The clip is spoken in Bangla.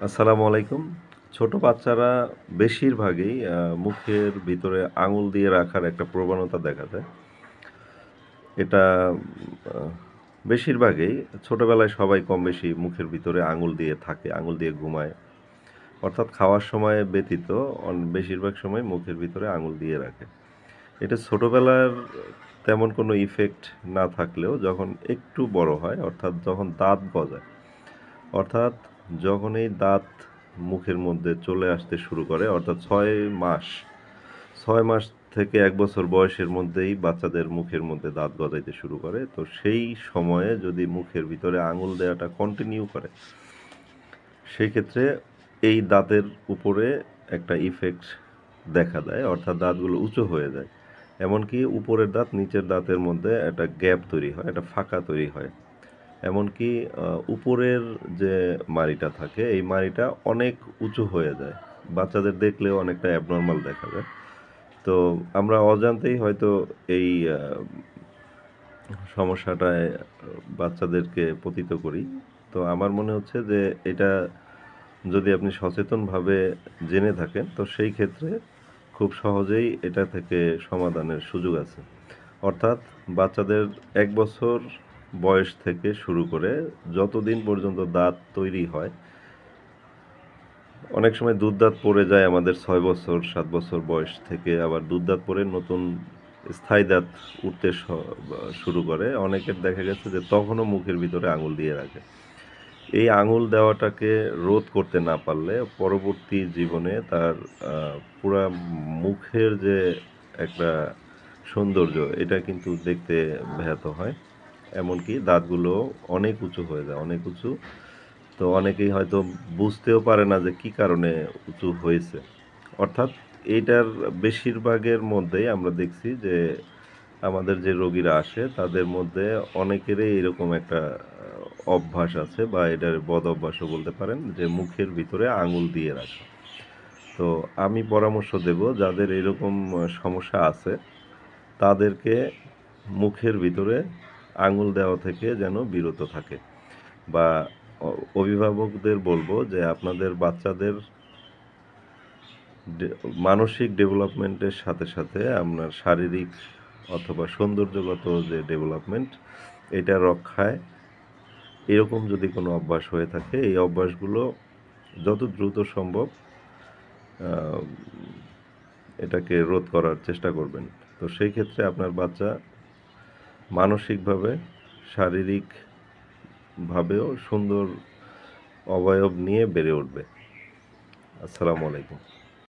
আসসালামু আলাইকুম। ছোট বাচ্চারা বেশিরভাগই মুখের ভিতরে আঙুল দিয়ে রাখার একটা প্রবণতা দেখা যায়। এটা আ বেশিরভাগই ছোটবেলায় সবাই কমবেশি মুখের ভিতরে আঙুল দিয়ে থাকে, আঙুল দিয়ে ঘুমায়। অর্থাৎ খাওয়ার সময় ব্যতীত বেশিরভাগ সময় মুখের ভিতরে আঙুল দিয়ে রাখে। এটা ছোটবেলার তেমন কোনো ইফেক্ট না থাকলেও যখন একটু বড় হয়, অর্থাৎ যখন দাঁত গজায়, অর্থাৎ যখন এই দাঁত মুখের মধ্যে চলে আসতে শুরু করে, অর্থাৎ ৬ মাস থেকে ১ বছর বয়সের মধ্যেই বাচ্চাদের মুখের মধ্যে দাঁত গজাইতে শুরু করে। তো সেই সময়ে যদি মুখের ভিতরে আঙুল দেওয়াটা কন্টিনিউ করে, সেই ক্ষেত্রে এই দাঁতের উপরে একটা ইফেক্ট দেখা দেয়, অর্থাৎ দাঁতগুলো উঁচু হয়ে যায়। এমনকি উপরের দাঁত নিচের দাঁতের মধ্যে একটা গ্যাপ তৈরি হয়, একটা ফাঁকা তৈরি হয়। এমনকি উপরের যে মাড়িটা থাকে, এই মাড়িটা অনেক উঁচু হয়ে যায়। বাচ্চাদের দেখলেও অনেকটা অ্যাবনরমাল দেখা যায়। তো আমরা অজান্তেই হয়তো এই সমস্যাটায় বাচ্চাদেরকে পতিত করি। তো আমার মনে হচ্ছে যে এটা যদি আপনি সচেতনভাবে জেনে থাকেন, তো সেই ক্ষেত্রে খুব সহজেই এটা থেকে সমাধানের সুযোগ আছে। অর্থাৎ বাচ্চাদের ১ বছর বয়স থেকে শুরু করে যতদিন পর্যন্ত দাঁত তৈরি হয়, অনেক সময় দুধ-দাঁত পড়ে যায় আমাদের ৬ বছর, ৭ বছর বয়স থেকে, আবার দুধ-দাঁত পড়ে নতুন স্থায়ী দাঁত উঠতে শুরু করে। অনেকের দেখা গেছে যে তখনও মুখের ভিতরে আঙুল দিয়ে রাখে। এই আঙুল দেওয়াটাকে রোধ করতে না পারলে পরবর্তী জীবনে তার পুরা মুখের যে একটা সৌন্দর্য, এটা কিন্তু দেখতে ব্যাহত হয়। এমনকি দাঁতগুলো অনেক উঁচু হয়ে যায়, অনেক উঁচু। তো অনেকেই হয়তো বুঝতেও পারে না যে কি কারণে উঁচু হয়েছে। অর্থাৎ এইটার বেশিরভাগের মধ্যেই আমরা দেখছি যে আমাদের যে রোগীরা আসে তাদের মধ্যে অনেকেরই এরকম একটা অভ্যাস আছে, বা এটার বদ অভ্যাসও বলতে পারেন, যে মুখের ভিতরে আঙুল দিয়ে রাখা। তো আমি পরামর্শ দেব, যাদের এরকম সমস্যা আছে তাদেরকে মুখের ভিতরে আঙুল দেওয়া থেকে যেন বিরত থাকে, বা অভিভাবকদের বলবো যে আপনাদের বাচ্চাদের মানসিক ডেভেলপমেন্টের সাথে সাথে আপনার শারীরিক অথবা সৌন্দর্যগত যে ডেভেলপমেন্ট, এটা রক্ষায় এরকম যদি কোনো অভ্যাস হয়ে থাকে, এই অভ্যাসগুলো যত দ্রুত সম্ভব এটাকে রোধ করার চেষ্টা করবেন। তো সেই ক্ষেত্রে আপনার বাচ্চা মানসিকভাবে, শারীরিকভাবেও সুন্দর অবয়ব নিয়ে বেড়ে উঠবে। আসসালামু আলাইকুম।